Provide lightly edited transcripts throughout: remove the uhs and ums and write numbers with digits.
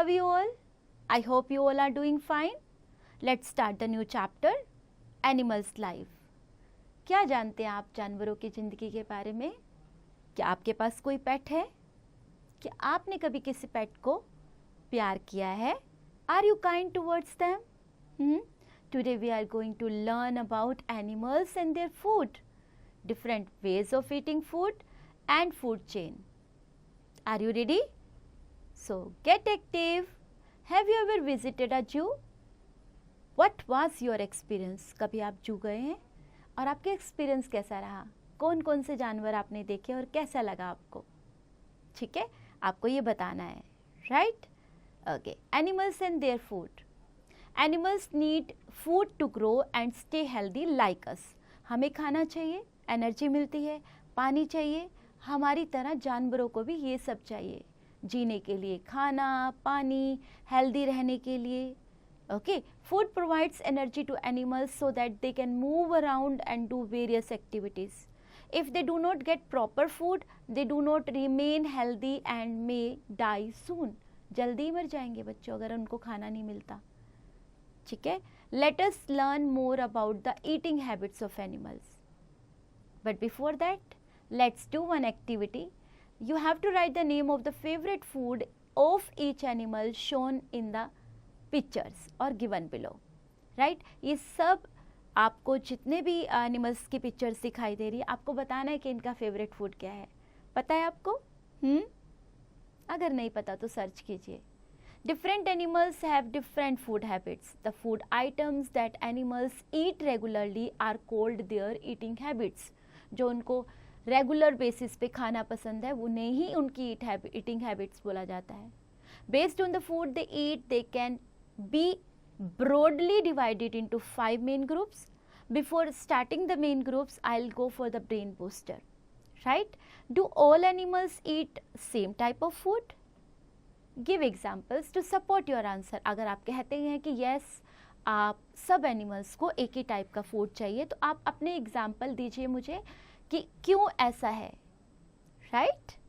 have you all? I hope you all are doing fine. Let's start the new chapter, Animals Life. क्या जानते हैं आप जानवरों की ज़िंदगी के बारे में? क्या आपके पास कोई पेट है? क्या आपने कभी किसी पेट को प्यार किया है? Are you kind towards them? Today we are going to learn about animals and their food, different ways of eating food and food chain. Are you ready? So get active. Have you ever visited a zoo? What was your experience? कभी आप जू गए हैं और आपके experience कैसा रहा? कौन कौन से जानवर आपने देखे और कैसा लगा आपको? ठीक है, आपको ये बताना है, right? Okay, animals and their food. Animals need food to grow and stay healthy like us. हमें खाना चाहिए, एनर्जी मिलती है, पानी चाहिए. हमारी तरह जानवरों को भी ये सब चाहिए जीने के लिए, खाना, पानी, हेल्दी रहने के लिए. Okay, food provides energy to animals so that they can move around and do various activities. If they do not get proper food, they do not remain healthy and may die soon. जल्दी मर जाएंगे बच्चों अगर उनको खाना नहीं मिलता. ठीक है, let us learn more about the eating habits of animals. But before that, let's do one activity. You have to write the name of the favorite food of each animal shown in the pictures और given below, right? ये सब आपको जितने भी animals की pictures दिखाई दे रही है आपको बताना है कि इनका फेवरेट फूड क्या है. पता है आपको? अगर नहीं पता तो सर्च कीजिए. Different animals have different food habits. The food items that animals eat regularly are called their eating habits. जो उनको रेगुलर बेसिस पे खाना पसंद है उन्हें ही उनकी ईटिंग हैबिट्स बोला जाता है. Based on the food they eat, they can be broadly divided into 5 main groups. Before starting the main groups, I'll go for the brain booster. Right? Do all animals eat same type of food? Give examples to support your answer. अगर आप कहते हैं कि yes, आप सब animals को एक ही type का फूड चाहिए तो आप अपने एग्जाम्पल दीजिए मुझे कि क्यों ऐसा है. Right?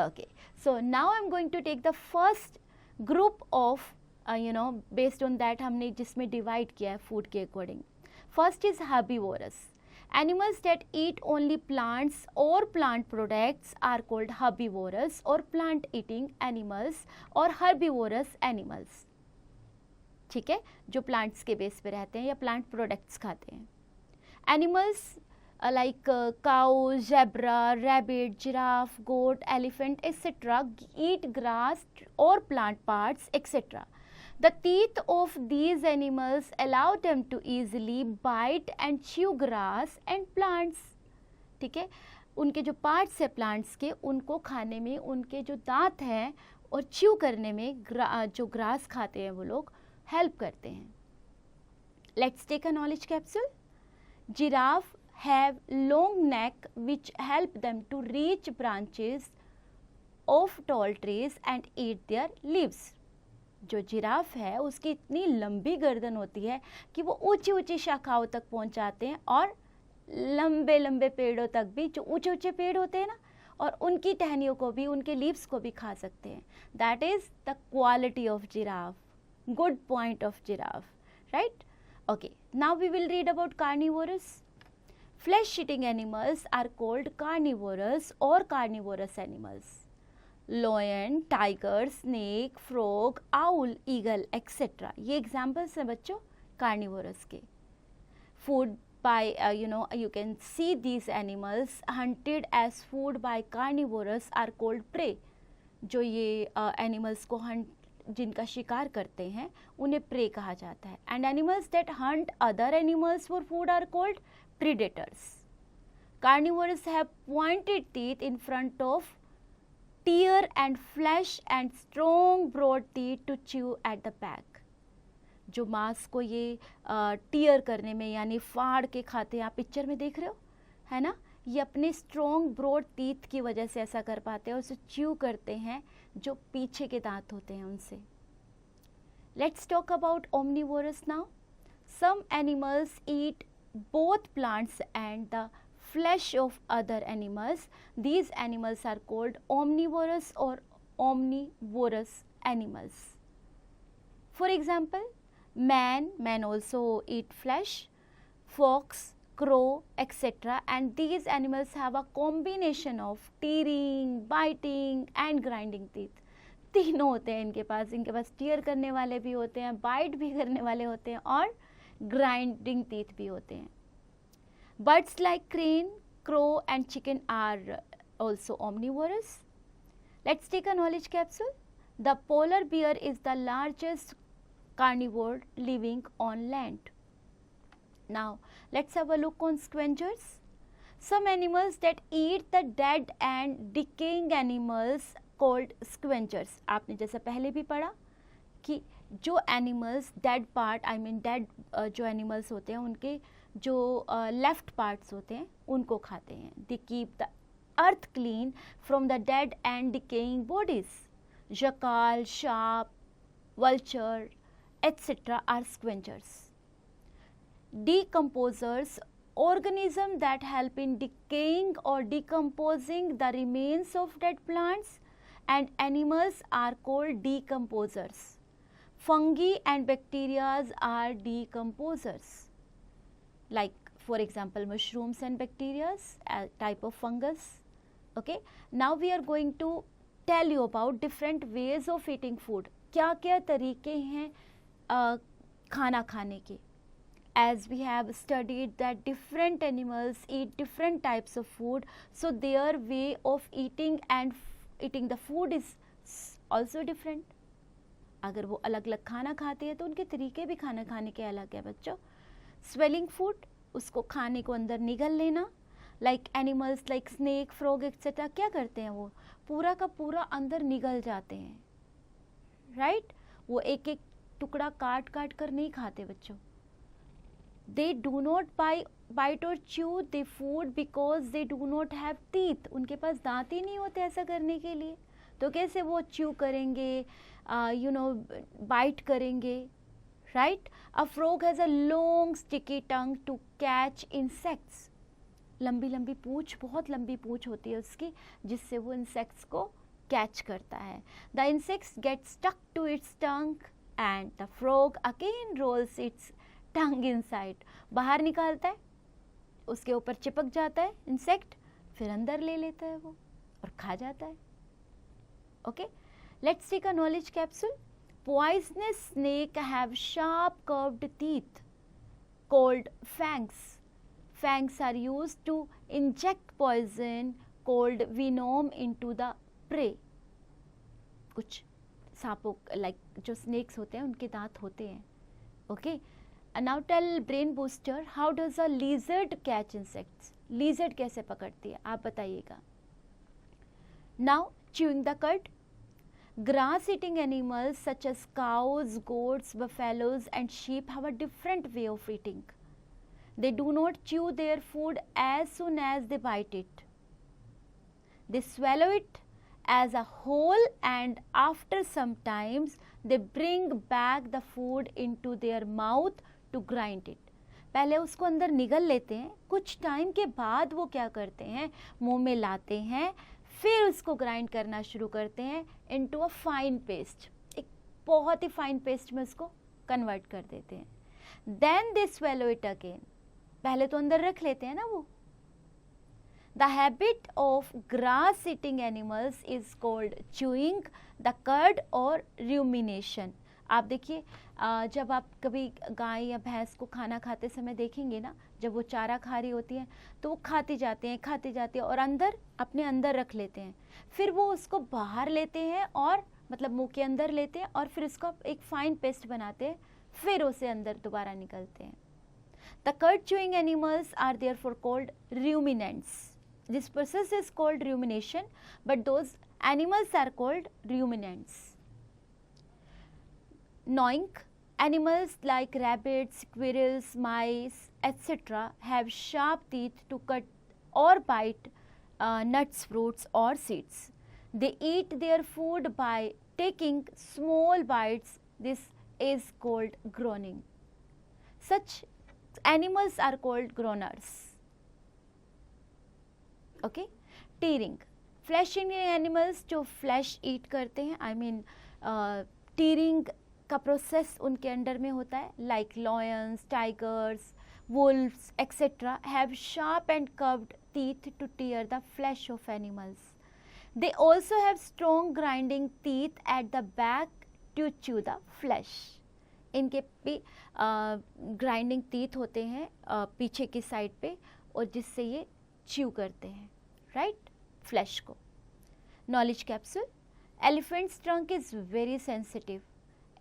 Okay. So now I'm going to take the first group of based on that हमने जिसमें डिवाइड किया है फूड के according. First is herbivorous. Animals that eat only plants और plant products are called herbivorous और plant eating animals और herbivorous animals. ठीक है, जो प्लांट्स के बेस पे रहते हैं या प्लांट प्रोडक्ट्स खाते हैं. Animals like cow, zebra, rabbit, giraffe, goat, elephant, etc. eat grass or plant parts, etc. The teeth of these animals allow them to easily bite and chew grass and plants. ठीक है, उनके जो parts है plants के उनको खाने में उनके जो दांत हैं और च्यू करने में जो ग्रास खाते हैं वो लोग हेल्प करते हैं. Let's take a knowledge capsule. Giraffe have long neck which help them to reach branches of tall trees and eat their leaves. जो जिराफ है उसकी इतनी लंबी गर्दन होती है कि वो ऊंची ऊंची शाखाओं तक पहुंच जाते हैं और लंबे लंबे पेड़ों तक भी, जो ऊंचे ऊंचे पेड़ होते हैं ना, और उनकी टहनियों को भी, उनके लीव्स को भी खा सकते हैं. That is the quality of giraffe. Good point of giraffe, right? Okay, now we will read about carnivorous. Flesh-eating animals are called carnivorous or carnivorous animals. Lion, tiger, snake, frog, owl, eagle, etc. ये examples हैं बच्चों carnivorous के. Food by you can see these animals hunted as food by carnivorous are called prey. जो ये animals को जिनका शिकार करते हैं उन्हें prey कहा जाता है. And animals that hunt other animals for food are called predators. Carnivores have pointed teeth in front of tear and flesh and strong broad teeth to chew at the back. जो मांस को ये tier करने में यानी फाड़ के खाते हैं, आप पिक्चर में देख रहे हो, है ना? ये अपने स्ट्रॉन्ग ब्रॉड टीथ की वजह से ऐसा कर पाते हैं, उसे च्यू करते हैं जो पीछे के दांत होते हैं उनसे. Let's talk about omnivorous now. Some animals eat both plants and the flesh of other animals. These animals are called omnivorous or omnivorous animals. For example, man also eat flesh, fox, crow, etc. And these animals have a combination of tearing, biting and grinding teeth. तीनों होते हैं इनके पास tier करने वाले भी होते हैं, bite भी करने वाले होते हैं और ग्राइंडिंग टीथ भी होते हैं. Birds like crane, crow and chicken are also omnivorous. Let's take a knowledge capsule. The polar bear is the largest carnivore living on land. Now, let's have a look on scavengers. Some animals that eat the dead and decaying animals called scavengers. आपने जैसा पहले भी पढ़ा कि जो animals dead part dead जो animals होते हैं उनके जो लेफ्ट पार्ट्स होते हैं उनको खाते हैं. They keep the earth clean from the dead and decaying bodies. Jackal, sharp, vulture etc. are scavengers. Decomposers, organisms that help in decaying or decomposing the remains of dead plants and animals are called decomposers. Fungi and bacteria are decomposers. Like for example mushrooms and bacteria, a type of fungus. Okay, now we are going to tell you about different ways of eating food. क्या क्या तरीके हैं खाना खाने के. As we have studied that different animals eat different types of food, so their way of eating and eating the food is also different. अगर वो अलग अलग खाना खाते हैं तो उनके तरीके भी खाना खाने के अलग है बच्चों. Swelling food, उसको खाने को अंदर निगल लेना. Like animals like snake, frog etc. क्या करते हैं वो पूरा का पूरा अंदर निगल जाते हैं. Right? वो एक एक टुकड़ा काट काट कर नहीं खाते बच्चों. They do not bite or chew the food because they do not have teeth. उनके पास दांत ही नहीं होते ऐसा करने के लिए, तो कैसे वो chew करेंगे, bite करेंगे, right? A frog has a long sticky tongue to catch insects. लंबी लंबी पूँछ, बहुत लंबी पूँछ होती है उसकी, जिससे वो insects को catch करता है. The insects get stuck to its tongue and the frog again rolls its tongue inside. बाहर निकालता है, उसके ऊपर चिपक जाता है इंसेक्ट, फिर अंदर ले लेता है वो और खा जाता है. Okay, let's take a knowledge capsule. Poisonous snake have sharp curved teeth called fangs. Fangs are used to inject poison called venom into the prey. कुछ सांपों लाइक जो स्नेक्स होते हैं उनके दांत होते हैं. Okay, now tell brain booster, how does a lizard catch insects? Lizard कैसे पकड़ती है आप बताइएगा. Now chewing the cud. Grass eating animals such as cows, goats, buffaloes and sheep have a different way of eating. They do not chew their food as soon as they bite it. They swallow it as a whole and after some times they bring back the food into their mouth to grind it. पहले उसको अंदर निगल लेते हैं, कुछ time के बाद वो क्या करते हैं, मुंह में लाते हैं, फिर उसको ग्राइंड करना शुरू करते हैं इनटू अ फाइन पेस्ट. एक बहुत ही फाइन पेस्ट में उसको कन्वर्ट कर देते हैं. Then they swallow it again. पहले तो अंदर रख लेते हैं ना वो. The habit of grass eating animals is called chewing the cud or rumination. आप देखिए जब आप कभी गाय या भैंस को खाना खाते समय देखेंगे ना, जब वो चारा खा रही होती है तो वो खाती जाती हैं और अंदर अपने अंदर रख लेते हैं, फिर वो उसको बाहर लेते हैं और मतलब मुंह के अंदर लेते हैं और फिर उसका एक फाइन पेस्ट बनाते हैं, फिर उसे अंदर दोबारा निकलते हैं. The cud chewing animals are therefore called ruminants. This process is called rumination, but those animals are called ruminants. Gnawing. Animals like rabbits, squirrels, mice, etc. have sharp teeth to cut or bite nuts, fruits or seeds. They eat their food by taking small bites. This is called groaning. Such animals are called groaners. Okay, tearing. Flesh eating animals जो flesh eat करते हैं, tearing का process उनके under में होता है, like lions, tigers, wolves etc. have sharp and curved teeth to tear the flesh of animals. They also have strong grinding teeth at the back to chew the flesh. इनके भी grinding teeth होते हैं पीछे की side पे, और जिससे ये च्यू करते हैं, राइट, फ्लैश को. Knowledge capsule. Elephants trunk is very sensitive.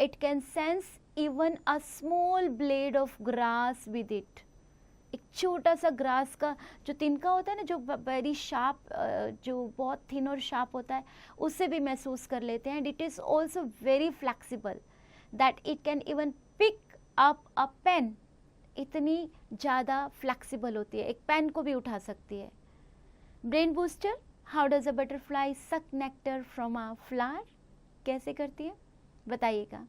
It can sense even a small blade of grass with it. एक छोटा सा ग्रास का जो तिनका होता है ना, जो वेरी शार्प, जो बहुत थिन और शार्प होता है, उससे भी महसूस कर लेते हैं. And it is also very flexible that it can even pick up a pen. इतनी ज़्यादा फ्लेक्सिबल होती है, एक पेन को भी उठा सकती है. Brain booster. How does a butterfly सक नेक्टर फ्रॉम अ फ्लावर. कैसे करती है बताइएगा.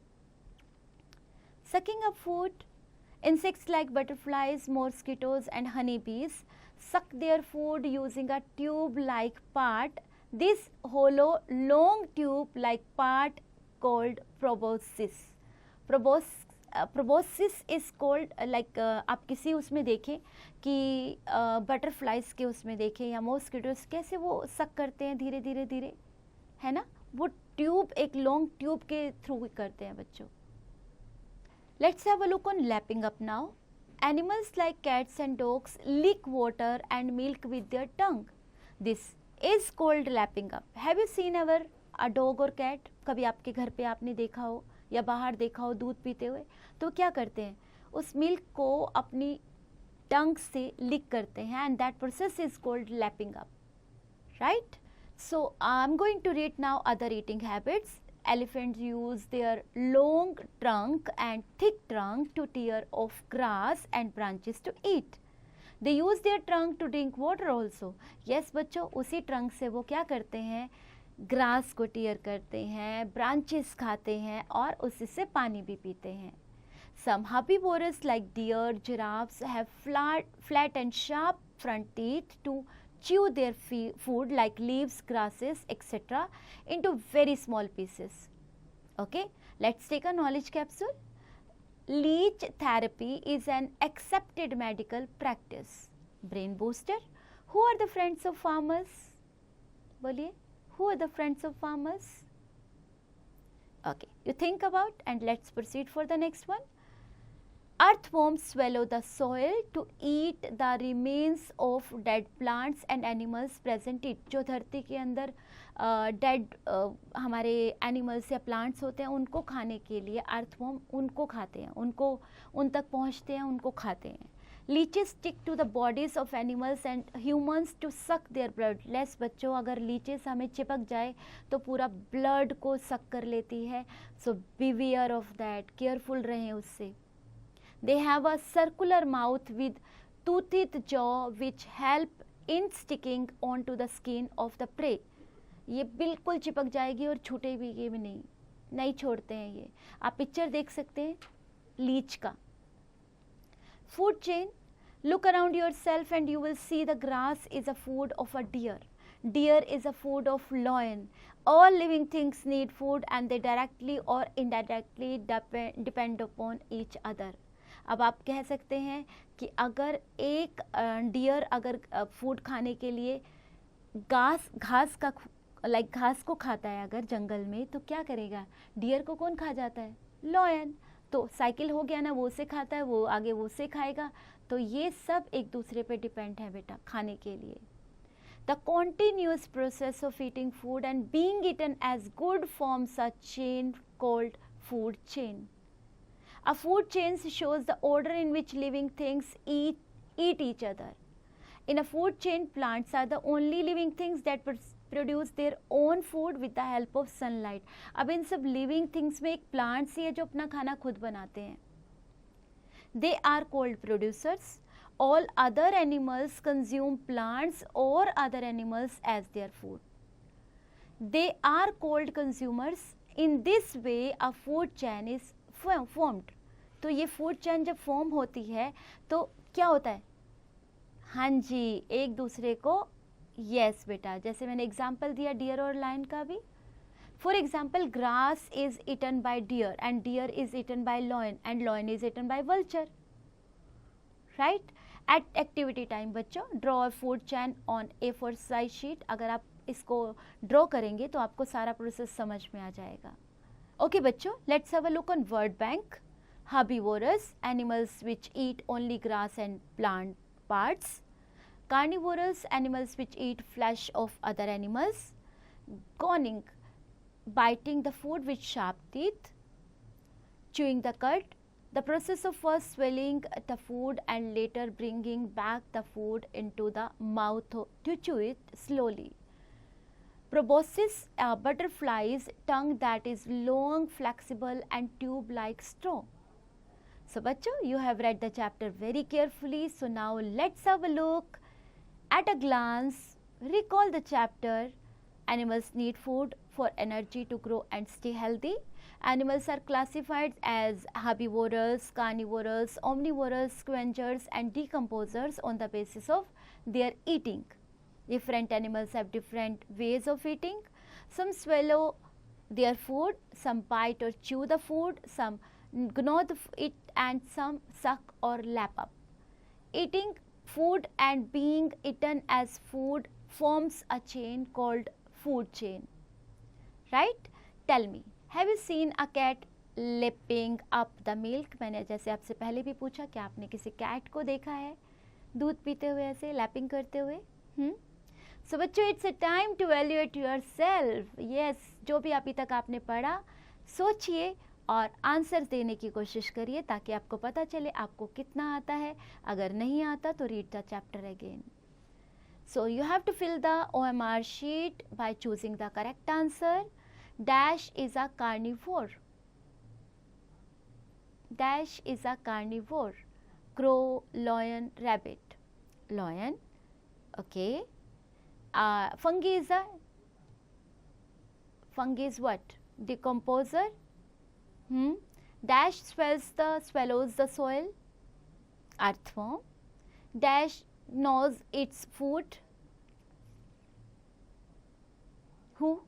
Sucking up food. Insects like butterflies, mosquitoes and honeybees suck their food using a tube-like part. This hollow, long tube-like part called proboscis. Proboscis is called like आप किसी उसमें देखें कि butterflies के उसमें देखें या मॉस्किटोज कैसे वो सक करते हैं धीरे धीरे धीरे, है ना, वो ट्यूब, एक लॉन्ग ट्यूब के थ्रू करते हैं बच्चों. Let's have a look on lapping up now. Animals like cats and dogs lick water and milk with their tongue. This is called lapping up. Have you seen ever a dog or cat? कभी आपके घर पे आपने देखा हो या बाहर देखा हो दूध पीते हुए, तो क्या करते हैं, उस मिल्क को अपनी टंग से लिक करते हैं, and that process is called lapping up, right? So I'm going to read now other eating habits. Elephants use their long trunk and thick trunk to tear off grass and branches to eat. They use their trunk to drink water also. Yes बच्चों, उसी trunk से वो क्या करते हैं, grass को tier करते हैं, ब्रांचेस खाते हैं और उसी से पानी भी पीते हैं. Some herbivores like deer, giraffes have flat and sharp front teeth to chew their food like leaves, grasses etc. into very small pieces. Okay, let's take a knowledge capsule. Leech therapy is an accepted medical practice. Brain booster. Who are the friends of farmers? बोलिए, who are the friends of farmers? Okay, you think about and let's proceed for the next one. Earthworms swallow the soil to eat the remains of dead plants and animals present it. जो धरती के अंदर dead हमारे animals या plants होते हैं, उनको खाने के लिए अर्थवॉर्म उनको खाते हैं, उनको उन तक पहुंचते हैं, उनको खाते हैं. Leeches stick to the bodies of animals and humans to suck their blood. लेस बच्चों, अगर लीचेस हमें चिपक जाए तो पूरा ब्लड को सक कर लेती है. सो बीवियर ऑफ दैट, केयरफुल रहें उससे. They have a circular mouth with toothed jaw which help in sticking onto the skin of the prey. ये बिल्कुल चिपक जाएगी और छूटेगी भी नहीं छोड़ते हैं ये. आप पिक्चर देख सकते हैं लीच का. Food chain. Look around yourself and you will see the grass is a food of a deer. Deer is a food of lion. All living things need food and they directly or indirectly depend upon each other. अब आप कह सकते हैं कि अगर एक dear अगर food खाने के लिए घास को खाता है अगर जंगल में, तो क्या करेगा, डियर को कौन खा जाता है, लॉयन. तो साइकिल हो गया ना, वो उसे खाता है, वो आगे वो उसे खाएगा. तो ये सब एक दूसरे पे डिपेंड है बेटा खाने के लिए. The continuous process of eating food and being eaten as good forms a chain called food chain. A food chain shows the order in which living things eat each other. In a food chain, plants are the only living things that produce their own food with the help of sunlight. अब इन सब living things में एक plants ही है जो अपना खाना खुद बनाते हैं. They are called producers. All other animals consume plants or other animals as their food. They are called consumers. In this way, a food chain is formed. तो ये फूड चेन जब फॉर्म होती है तो क्या होता है, हाँ जी, एक दूसरे को, यस बेटा, जैसे मैंने एग्जांपल दिया डियर और लायन का भी, For example, grass is eaten by deer and deer is eaten by lion and lion is eaten by vulture. Right? At activity time बच्चों, draw a food chain on A4 size sheet. अगर आप इसको draw करेंगे तो आपको सारा process समझ में आ जाएगा. Okay बच्चों, let's have a look on word bank. Herbivorous, animals which eat only grass and plant parts. Carnivorous, animals which eat flesh of other animals. Gawning, biting the food with sharp teeth. Chewing the cud, the process of first swallowing the food and later bringing back the food into the mouth to chew it slowly. Proboscis, a butterfly's tongue that is long, flexible and tube-like straw. So bachcho, you have read the chapter very carefully. So now let's have a look at a glance. Recall the chapter. Animals need food for energy to grow and stay healthy. Animals are classified as herbivorous, carnivorous, omnivorous, scavengers and decomposers on the basis of their eating. Different animals have different ways of eating. Some swallow their food, some bite or chew the food, some gnaw it and some suck or lap up. Eating food and being eaten as food forms a chain called food chain. Right? Tell me, have you seen a cat lapping up the milk? मैंने जैसे आपसे पहले भी पूछा कि आपने किसी cat को देखा है दूध पीते हुए ऐसे लैपिंग करते हुए? So बच्चों, it's a time to evaluate yourself. Yes, जो भी अभी तक आपने पढ़ा सोचिए और आंसर देने की कोशिश करिए ताकि आपको पता चले आपको कितना आता है. अगर नहीं आता तो read the chapter again. So you have to fill the OMR sheet by choosing the correct answer. Dash is a carnivore. Dash is a carnivore. Crow, lion, rabbit. Lion. Okay. Fungi is what? Decomposer. Dash swallows the soil. Earthworm. Dash gnaws its food. Who?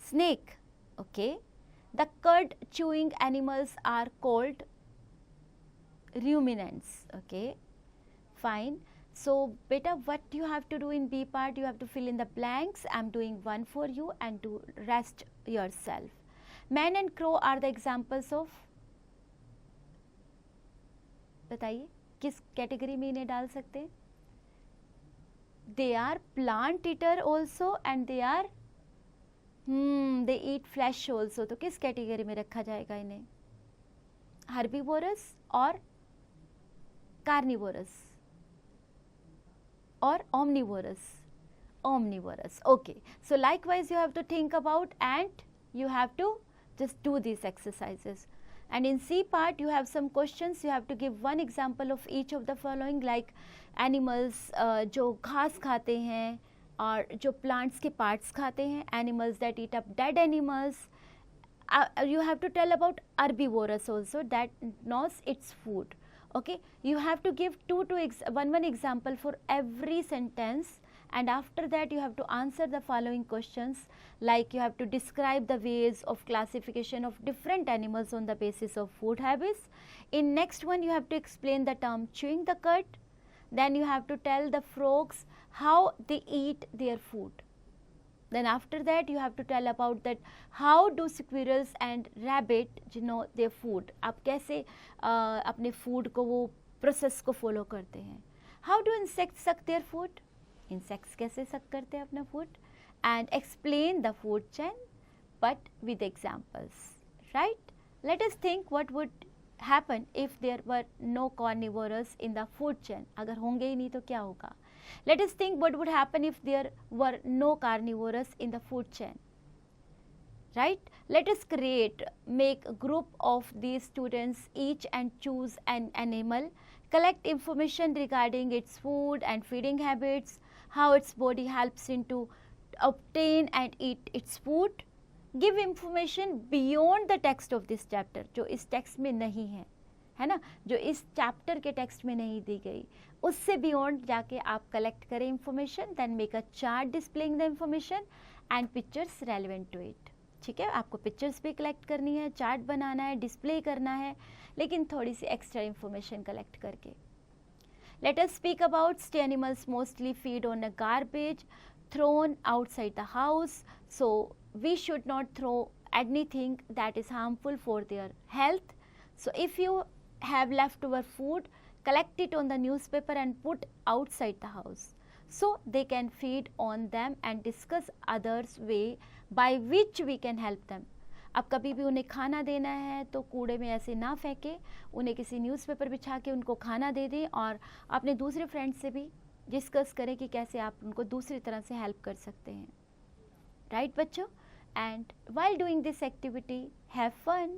Snake. Okay. The cud chewing animals are called ruminants. Okay. Fine. So beta, what you have to do in B part, you have to fill in the blanks. I am doing one for you and do rest yourself. Man and crow are the examples of, बताइए किस category में इन्हें डाल सकते हैं? They are plant eater also and they are they eat flesh also. तो किस category में रखा जाएगा इन्हें? Herbivorous और carnivorous or omnivorous? Omnivorous. Okay. So likewise you have to think about and you have to just do these exercises. And in C part you have some questions. You have to give one example of each of the following, like animals जो घास खाते हैं और जो plants के parts खाते हैं, animals that eat up dead animals. You have to tell about herbivorous also, that gnaws its food. Okay, you have to give one example for every sentence, and after that you have to answer the following questions, like you have to describe the ways of classification of different animals on the basis of food habits. In next one you have to explain the term chewing the cud. Then you have to tell the frogs how they eat their food. Then after that you have to tell about that how do squirrels and rabbit know their food. आप कैसे अपने food को वो process को follow करते हैं. How do insects suck their food? Insects कैसे suck करते हैं अपना food? And explain the food chain but with examples. Right? Let us think what would happen if there were no carnivores in the food chain. अगर होंगे ही नहीं तो क्या होगा? Let us think what would happen if there were no carnivores in the food chain. Right? Let us make a group of these students each and choose an animal, collect information regarding its food and feeding habits, how its body helps it to obtain and eat its food. Give information beyond the text of this chapter, जो इस text में नहीं है ना, जो इस chapter के text में नहीं दी गई, उससे beyond जाके आप collect करें information, then make a chart displaying the information and pictures relevant to it. ठीक है, आपको पिक्चर्स भी कलेक्ट करनी है, चार्ट बनाना है, डिस्प्ले करना है, लेकिन थोड़ी सी एक्स्ट्रा इंफॉर्मेशन कलेक्ट करके। Let us speak about stray animals mostly feed on a garbage thrown outside the house. So we should not throw anything that is harmful for their health. So if you have leftover food, collect it on the newspaper and put outside the house. So they can feed on them and discuss others way by which we can help them. अब कभी भी उन्हें खाना देना है तो कूड़े में ऐसे ना फेंके, उन्हें किसी न्यूज़पेपर बिछा के उनको खाना दे दें और अपने दूसरे फ्रेंड्स से भी डिस्कस करें कि कैसे आप उनको दूसरी तरह से हेल्प कर सकते हैं। राइट बच्चों? And while doing this activity, have fun.